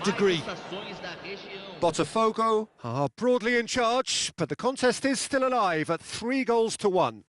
great degree. BOTAFOGO are broadly in charge, but the contest is still alive at 3-1.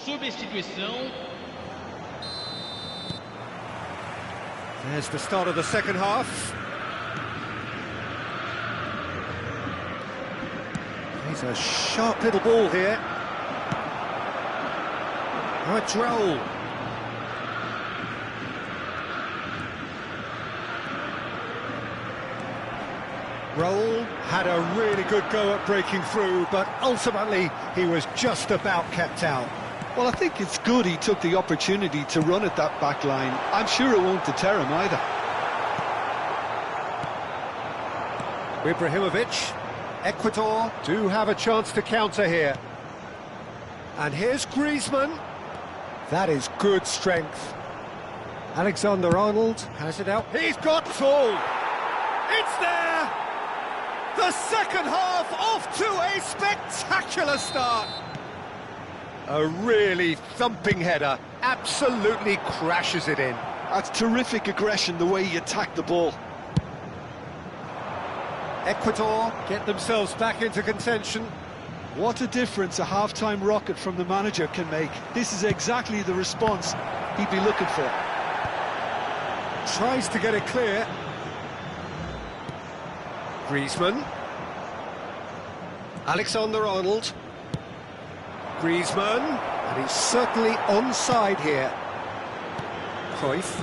Substituição. There's the start of the second half. He's a sharp little ball here. Oh, it's Raul. Raul had a really good go at breaking through, but ultimately he was just about kept out. Well, I think it's good he took the opportunity to run at that back line. I'm sure it won't deter him either. Ibrahimovic. Ecuador do have a chance to counter here. And here's Griezmann. That is good strength. Alexander-Arnold has it out. He's got full. It's there! The second half off to a spectacular start. A really thumping header, absolutely crashes it in. That's terrific aggression, the way he attacked the ball. Ecuador get themselves back into contention. What a difference a half-time rocket from the manager can make. This is exactly the response he'd be looking for. Tries to get it clear. Griezmann. Alexander-Arnold. Griezmann, and he's certainly onside here. Cruyff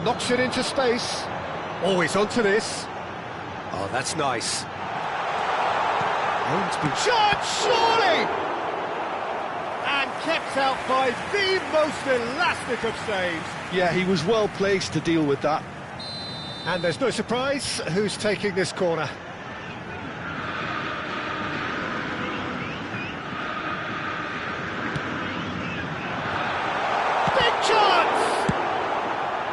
knocks it into space. Always onto this. Oh, that's nice. Aimed to be shot, surely! And kept out by the most elastic of saves. Yeah, he was well placed to deal with that. And there's no surprise who's taking this corner.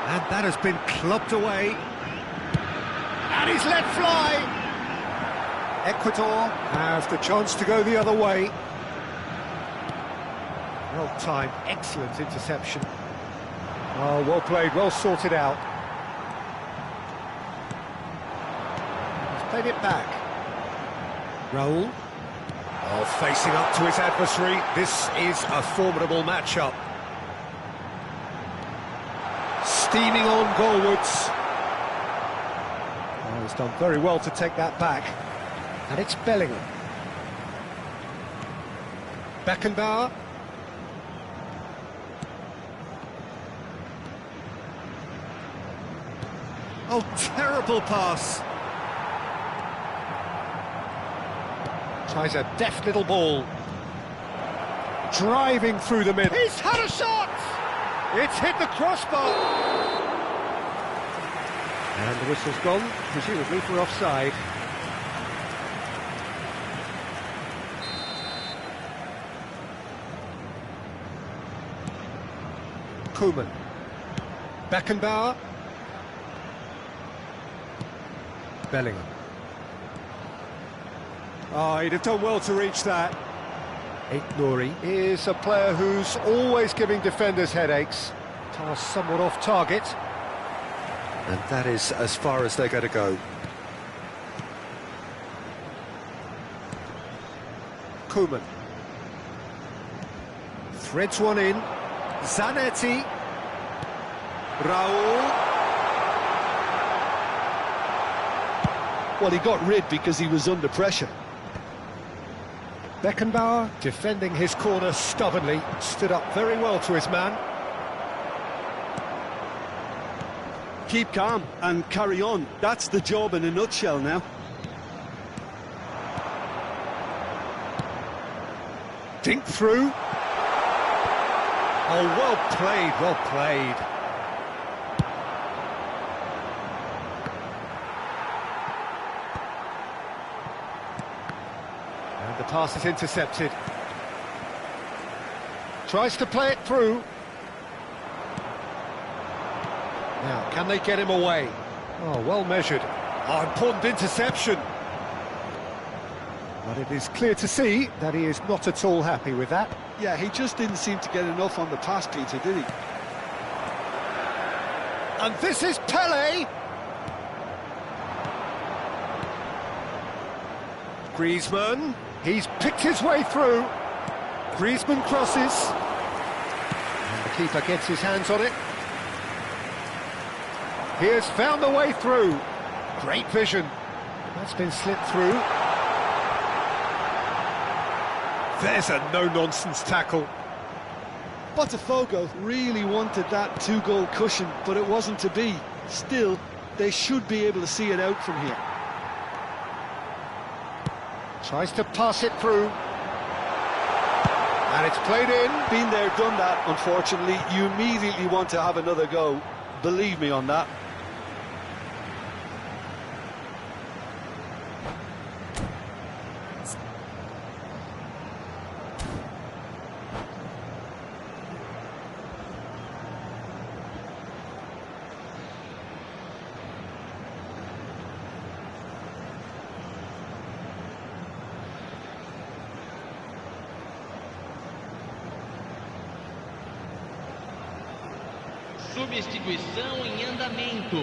And that has been clubbed away. And he's let fly. Ecuador have the chance to go the other way. Well timed, excellent interception. Oh, well played, well sorted out. He's played it back. Raul. Oh, facing up to his adversary. This is a formidable matchup. Steaming on goalwards. Oh, he's done very well to take that back. And it's Bellingham. Beckenbauer. Oh, terrible pass. Tries a deft little ball. Driving through the middle. He's had a shot! It's hit the crossbar. And the whistle's gone, presumably for offside. Koeman. Beckenbauer. Bellingham. Oh, he'd have done well to reach that. Nouri is a player who's always giving defenders headaches. Pass somewhat off target. And that is as far as they're going to go. Koeman. Threads one in. Zanetti. Raul. Well, he got rid because he was under pressure. Beckenbauer defending his corner stubbornly. Stood up very well to his man. Keep calm and carry on. That's the job in a nutshell now. Dink through. Oh, well played, well played. And the pass is intercepted. Tries to play it through. Now, can they get him away? Oh, well measured. Oh, important interception. But it is clear to see that he is not at all happy with that. Yeah, he just didn't seem to get enough on the pass, Peter, did he? And this is Pele. Griezmann, he's picked his way through. Griezmann crosses. And the keeper gets his hands on it. He has found the way through. Great vision. That's been slipped through. There's a no-nonsense tackle. BOTAFOGO really wanted that two-goal cushion, but it wasn't to be. Still, they should be able to see it out from here. Tries to pass it through. And it's played in. Been there, done that, unfortunately. You immediately want to have another go. Believe me on that. Substituição em andamento.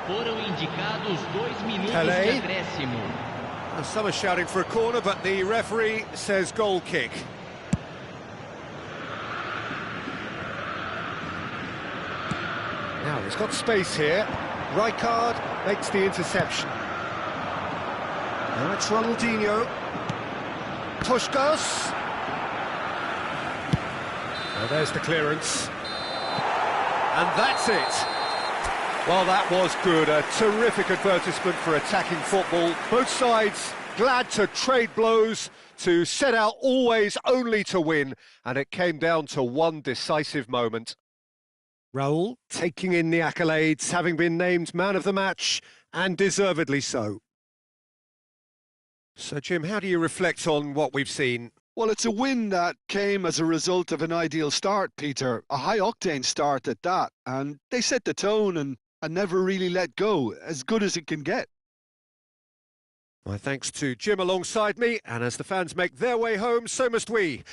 Foram indicados 2 minutos Pele. de acréscimo. Some are shouting for a corner, but the referee says goal kick. Now he's got space here. Rijkaard makes the interception. Now it's Ronaldinho. Puskás. Well, there's the clearance. And that's it. Well, that was good. A terrific advertisement for attacking football. Both sides glad to trade blows, to set out always only to win. And it came down to one decisive moment. Raúl taking in the accolades, having been named man of the match, and deservedly so. So, Jim, how do you reflect on what we've seen? Well, it's a win that came as a result of an ideal start, Peter. A high-octane start at that. And they set the tone and never really let go, as good as it can get. My thanks to Jim alongside me, and as the fans make their way home, so must we.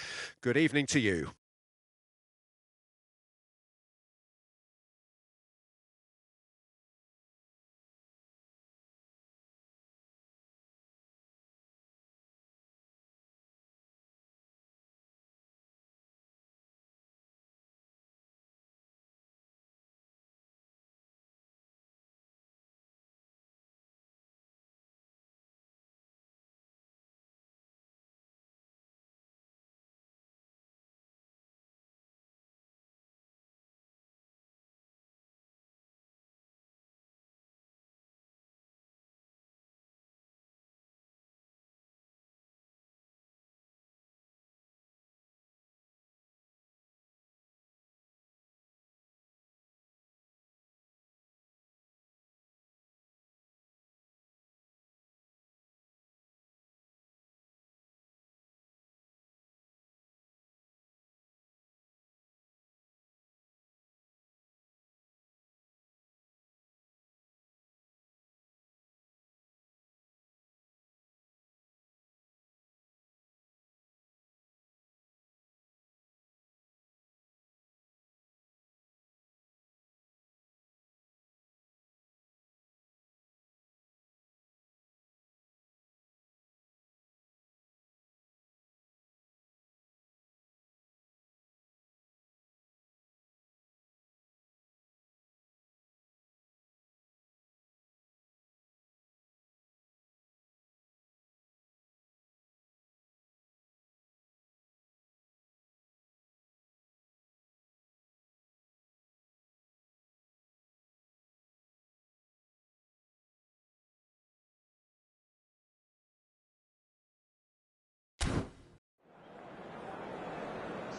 Good evening to you.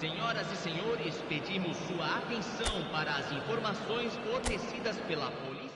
Senhoras e senhores, pedimos sua atenção para as informações fornecidas pela polícia.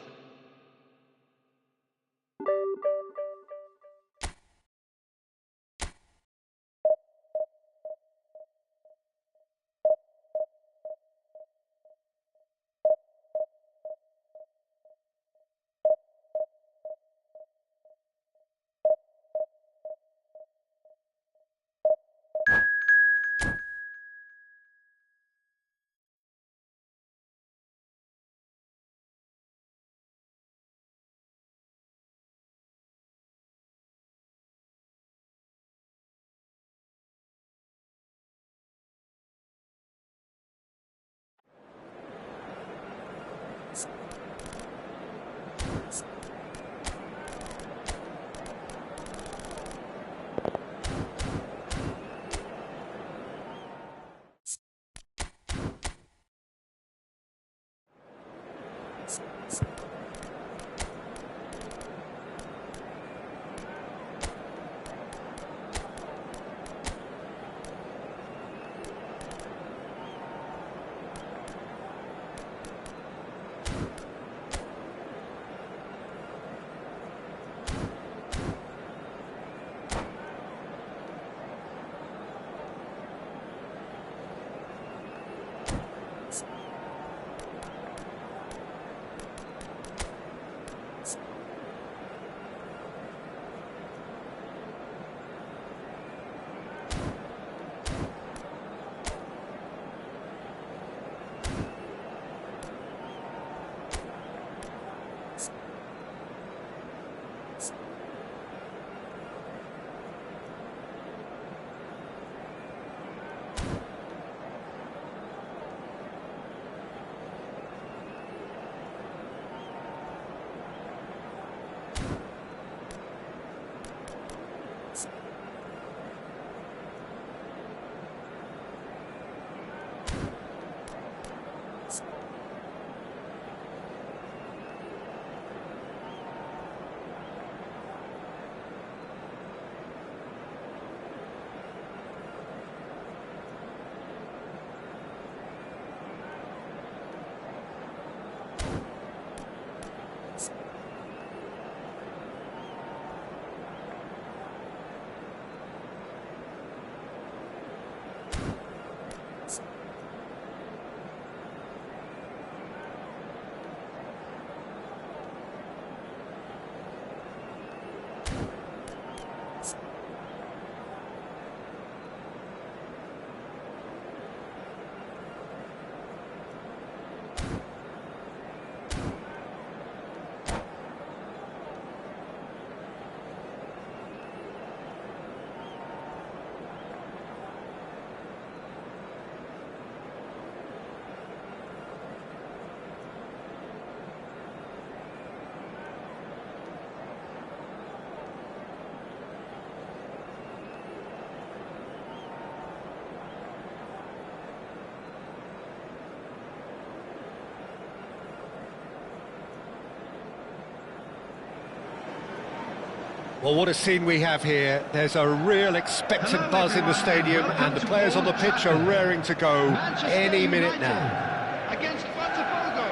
Well, what a scene we have here. There's a real expectant buzz in the stadium, and the players on the pitch are raring to go any minute now. Against BOTAFOGO.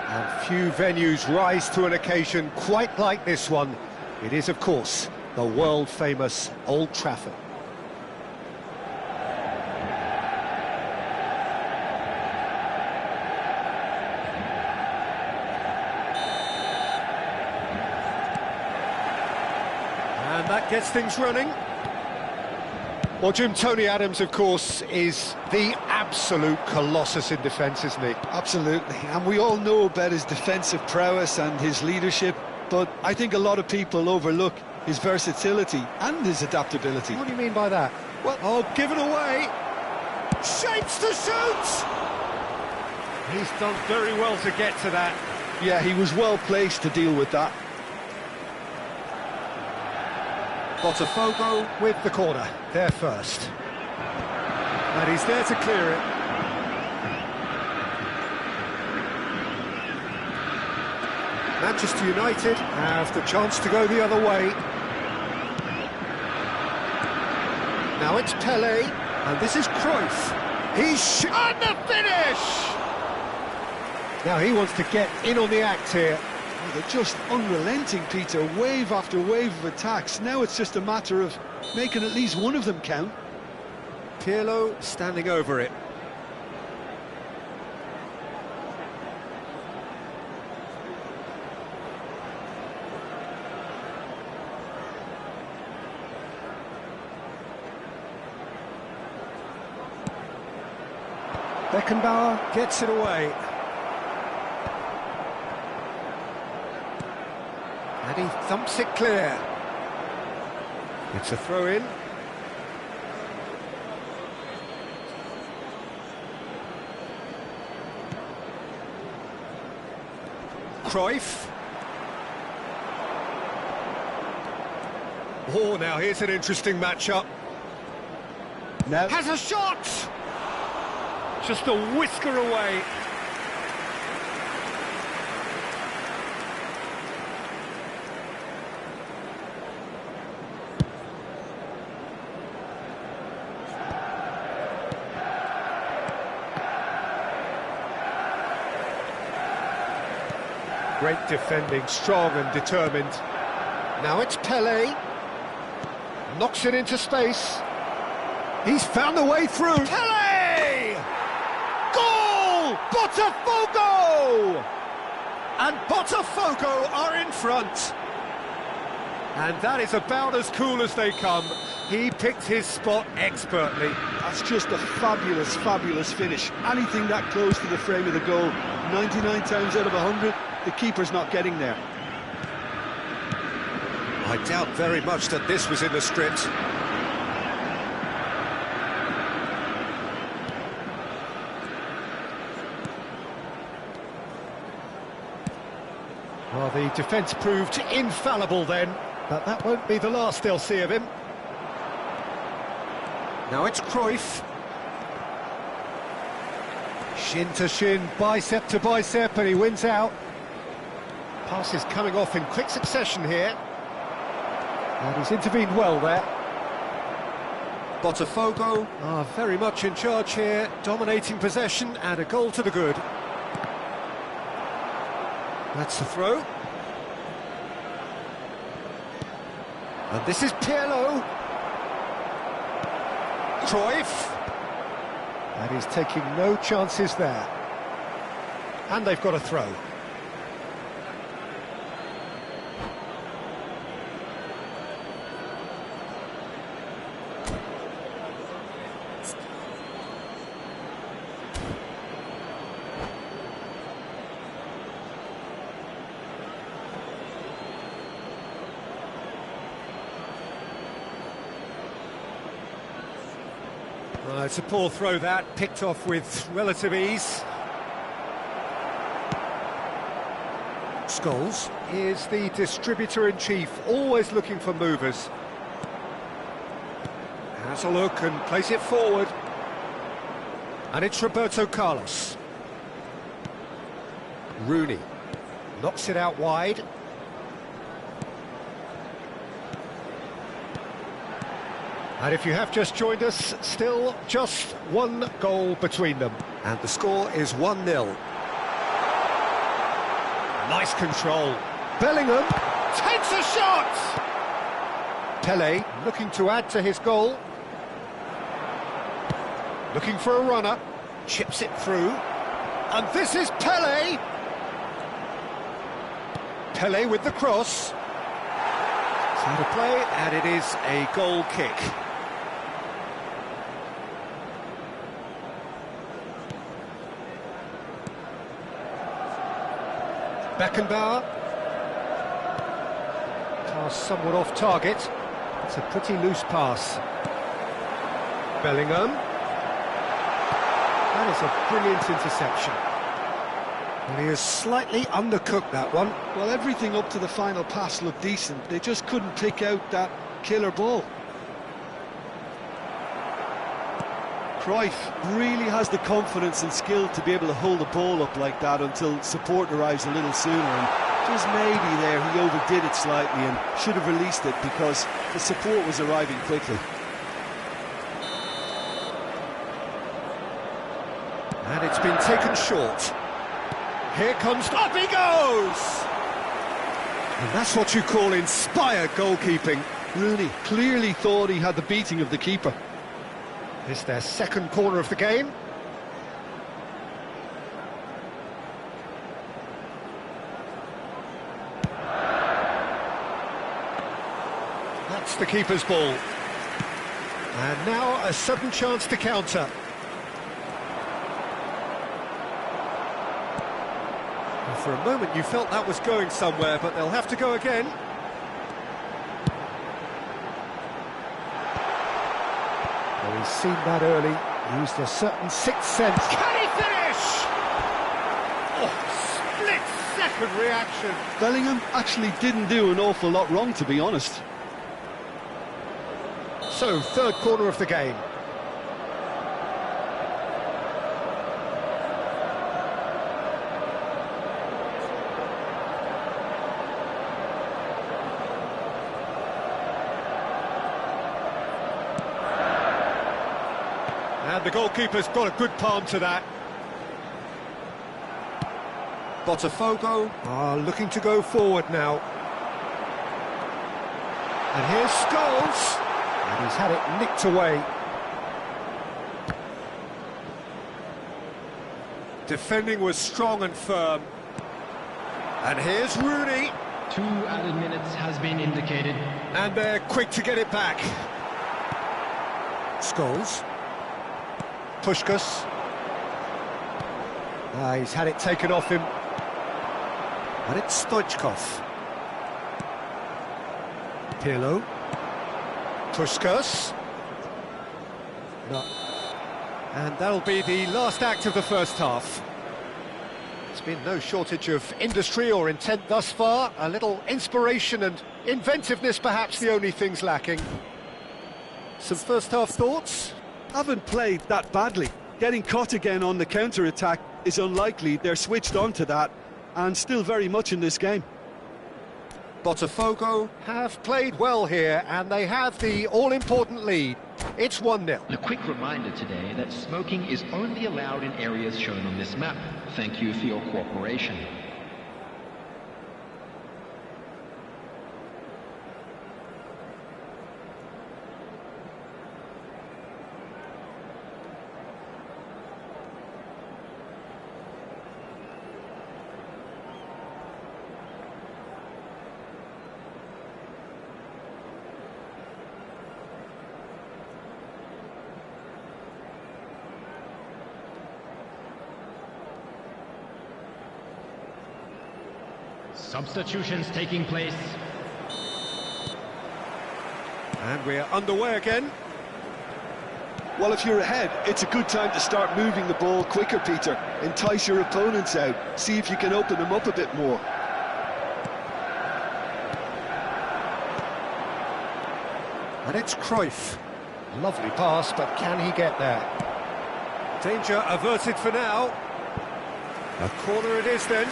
And few venues rise to an occasion quite like this one. It is, of course, the world-famous Old Trafford. And that gets things running. Well, Jim, Tony Adams, of course, is the absolute colossus in defence, isn't he? Absolutely, and we all know about his defensive prowess and his leadership, but I think a lot of people overlook his versatility and his adaptability. What do you mean by that? Well, oh, given away. Shapes to shoot! He's done very well to get to that. Yeah, he was well placed to deal with that. BOTAFOGO with the corner, there first. And he's there to clear it. Manchester United have the chance to go the other way. Now it's Pelé, and this is Cruyff. And the finish! Now he wants to get in on the act here. Oh, they're just unrelenting, Peter. Wave after wave of attacks. Now it's just a matter of making at least one of them count. Pirlo standing over it. Beckenbauer gets it away. And he thumps it clear. It's a throw-in. Cruyff. Oh, now here's an interesting matchup. Now Has a shot! Just a whisker away. Great defending, strong and determined. Now it's Pelé. Knocks it into space. He's found the way through. Pelé! Goal! BOTAFOGO! And BOTAFOGO are in front. And that is about as cool as they come. He picked his spot expertly. that's just a fabulous, fabulous finish. Anything that close to the frame of the goal, 99 times out of 100, the keeper's not getting there. I doubt very much that this was in the script. Well, the defence proved infallible then, but that won't be the last they'll see of him. Now it's Cruyff. Shin to shin, bicep to bicep, and he wins out. Passes coming off in quick succession here. And he's intervened well there. BOTAFOGO are very much in charge here, dominating possession and a goal to the good. That's the throw. And this is Pirlo. Cruyff. And he's taking no chances there. And they've got a throw. It's a poor throw that, picked off with relative ease. Scholes is the distributor-in-chief, always looking for movers. Has a look and plays it forward. And it's Roberto Carlos. Rooney knocks it out wide. And if you have just joined us, still just one goal between them. And the score is 1-0. Nice control. Bellingham takes a shot! Pelé looking to add to his goal. Looking for a runner. Chips it through. And this is Pelé! Pelé with the cross. It's out of play, and it is a goal kick. Beckenbauer. Pass somewhat off target. It's a pretty loose pass. Bellingham. That is a brilliant interception. And he has slightly undercooked that one. Well, everything up to the final pass looked decent. They just couldn't pick out that killer ball. Cruyff really has the confidence and skill to be able to hold the ball up like that until support arrives a little sooner. And just maybe there he overdid it slightly and should have released it because the support was arriving quickly. And it's been taken short. Here comes... Up he goes! And that's what you call inspired goalkeeping. Rooney clearly thought he had the beating of the keeper. It's their second corner of the game. That's the keeper's ball. And now a sudden chance to counter. And for a moment you felt that was going somewhere, but they'll have to go again. Well, he's seen that early, used a certain sixth sense. Can he finish? Oh, split-second reaction. Bellingham actually didn't do an awful lot wrong, to be honest. So, third corner of the game. And the goalkeeper's got a good palm to that. BOTAFOGO are looking to go forward now. And here's Scholes. And he's had it nicked away. Defending was strong and firm. And here's Rooney. 2 added minutes has been indicated. And they're quick to get it back. Scholes. Puskás. He's had it taken off him. And it's Stoichkov. Pirlo. Puskás. No. And that'll be the last act of the first half. There's been no shortage of industry or intent thus far. A little inspiration and inventiveness, perhaps the only things lacking. Some first half thoughts? Haven't played that badly. Getting caught again on the counter-attack is unlikely. They're switched on to that and still very much in this game. BOTAFOGO have played well here, and they have the all-important lead. It's 1-0. A quick reminder today that smoking is only allowed in areas shown on this map. Thank you for your cooperation. Substitutions taking place. And we're underway again. Well, if you're ahead, it's a good time to start moving the ball quicker, Peter. Entice your opponents out. See if you can open them up a bit more. And it's Cruyff. Lovely pass, but can he get there? Danger averted for now. A corner it is then.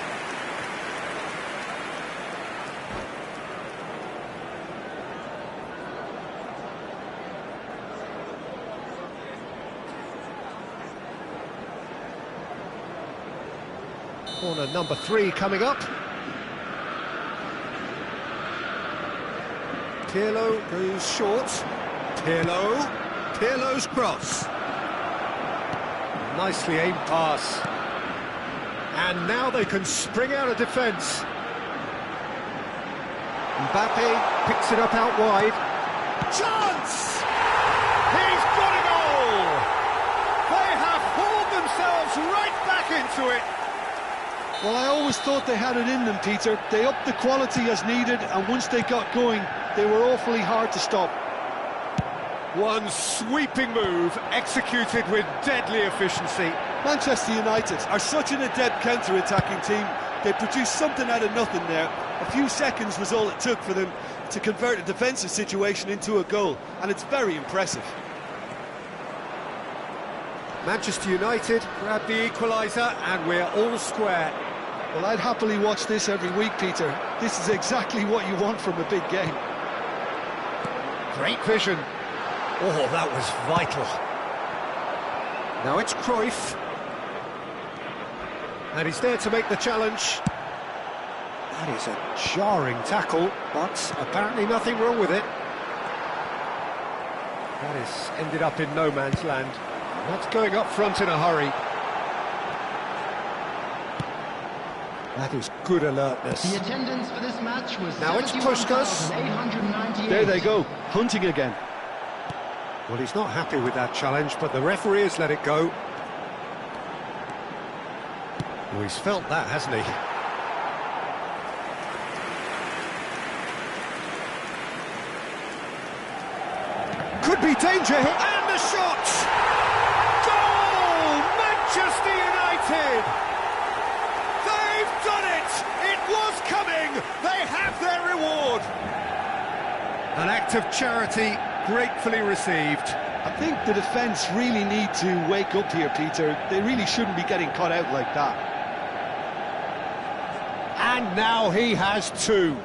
Corner number 3 coming up. Pirlo goes short. Pirlo's cross. Nicely aimed pass. And now they can spring out of defence. Mbappe picks it up out wide. Chance! He's got a goal! They have hauled themselves right back into it. Well, I always thought they had it in them, Peter. They upped the quality as needed, and once they got going, they were awfully hard to stop. One sweeping move, executed with deadly efficiency. Manchester United are such an adept counter-attacking team. They produced something out of nothing there. A few seconds was all it took for them to convert a defensive situation into a goal, and it's very impressive. Manchester United grab the equaliser, and we're all square. Well, I'd happily watch this every week, Peter. This is exactly what you want from a big game. Great vision. Oh, that was vital. Now it's Cruyff. And he's there to make the challenge. That is a jarring tackle, but apparently nothing wrong with it. That has ended up in no man's land. Not going up front in a hurry. That is good alertness. The attendance for this match was Now it's Puskás. 71,898. There they go, hunting again. Well, he's not happy with that challenge, but the referee has let it go. Well, he's felt that, hasn't he? Could be danger here, and the shot! Goal! Manchester United! They've done it! It was coming! They have their reward! An act of charity gratefully received. I think the defence really need to wake up here, Peter. They really shouldn't be getting caught out like that. And now he has two.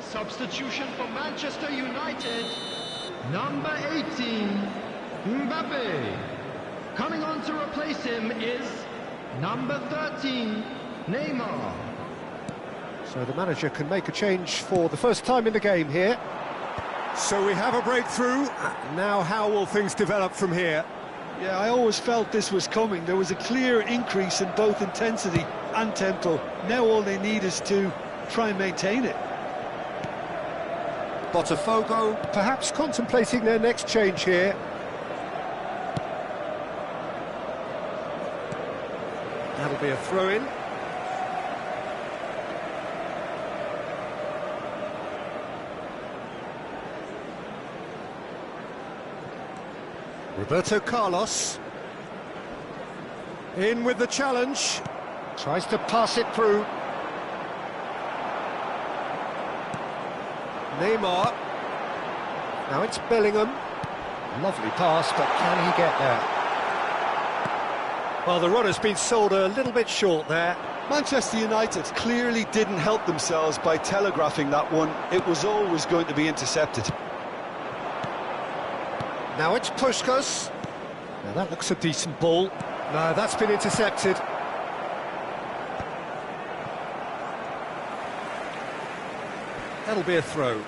Substitution for Manchester United, number 18, Mbappe. Coming on to replace him is number 13, Neymar. So the manager can make a change for the first time in the game here. So we have a breakthrough. Now how will things develop from here? Yeah, I always felt this was coming. There was a clear increase in both intensity and tempo. Now all they need is to try and maintain it. BOTAFOGO perhaps contemplating their next change here. That'll be a throw-in. Roberto Carlos. In with the challenge. Tries to pass it through. Neymar. Now it's Bellingham. Lovely pass, but can he get there? Well, the runner's been sold a little bit short there. Manchester United clearly didn't help themselves by telegraphing that one. It was always going to be intercepted. Now it's Puskás. Now that looks a decent ball. No, that's been intercepted. That'll be a throw.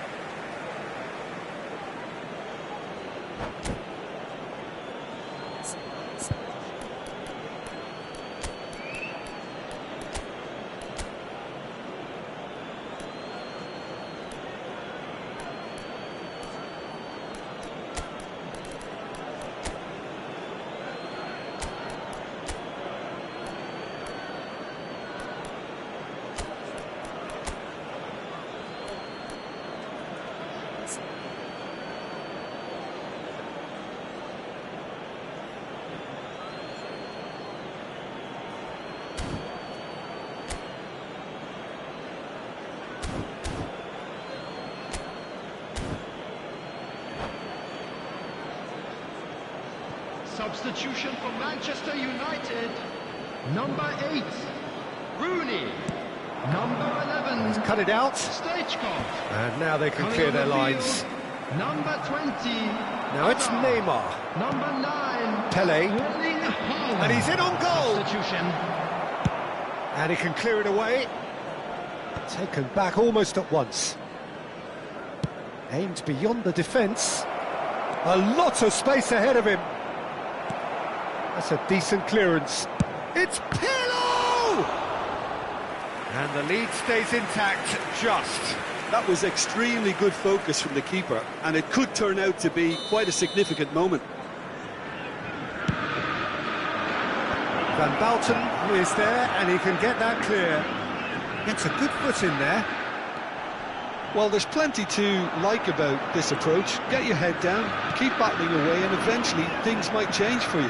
Substitution for Manchester United, number 8, Rooney, number 11, He's cut it out. Stagecock. And now they can Coming clear on their the lines. field, number 20, Now it's Neymar. number 9, Pele. Erling Haaland. And he's in on goal. Substitution. And he can clear it away. Taken back almost at once. Aimed beyond the defence. A lot of space ahead of him. That's a decent clearance. It's Pirlo! And the lead stays intact, just. That was extremely good focus from the keeper, and it could turn out to be quite a significant moment. Van Bouten is there, and he can get that clear. Gets a good foot in there. Well, there's plenty to like about this approach. Get your head down, keep battling away, and eventually things might change for you.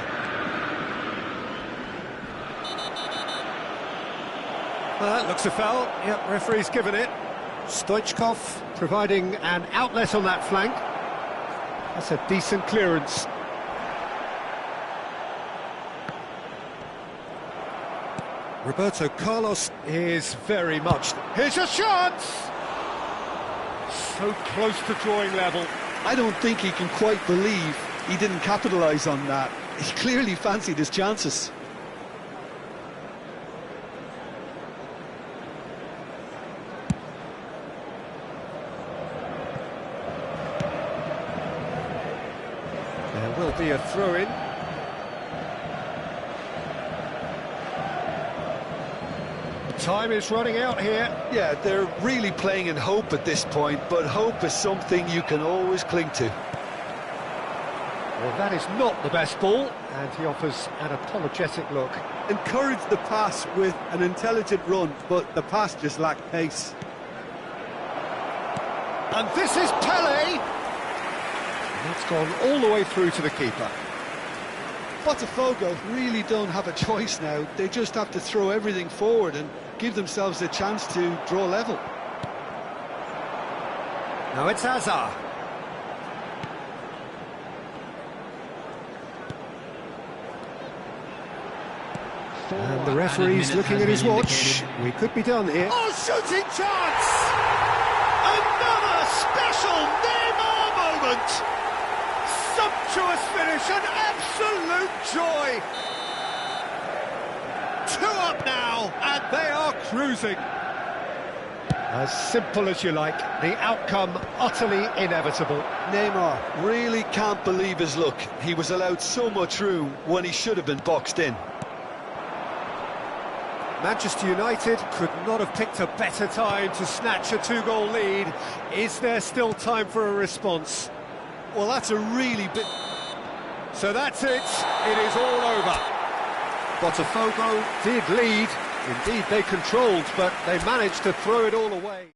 That looks a foul. Yep, referee's given it. Stoichkov providing an outlet on that flank. That's a decent clearance. Roberto Carlos is very much... Here's a shot! So close to drawing level. I don't think he can quite believe he didn't capitalise on that. He clearly fancied his chances. There will be a throw-in. Time is running out here. Yeah, they're really playing in hope at this point, but hope is something you can always cling to. Well, that is not the best ball, and he offers an apologetic look. Encourage the pass with an intelligent run, but the pass just lacked pace. And this is Pele! And that's gone all the way through to the keeper. Botafogo really don't have a choice now. They just have to throw everything forward and give themselves a chance to draw level. Now it's Hazard. And the referee's looking at his watch. We could be done here. Oh, shooting chance! Another special Neymar moment! Sumptuous finish, an absolute joy! 2 up now, and they are cruising. As simple as you like, the outcome utterly inevitable. Neymar really can't believe his luck. He was allowed so much room when he should have been boxed in. Manchester United could not have picked a better time to snatch a 2-goal lead. Is there still time for a response? Well, that's a really big... So that's it. It is all over. Botafogo did lead. Indeed, they controlled, but they managed to throw it all away.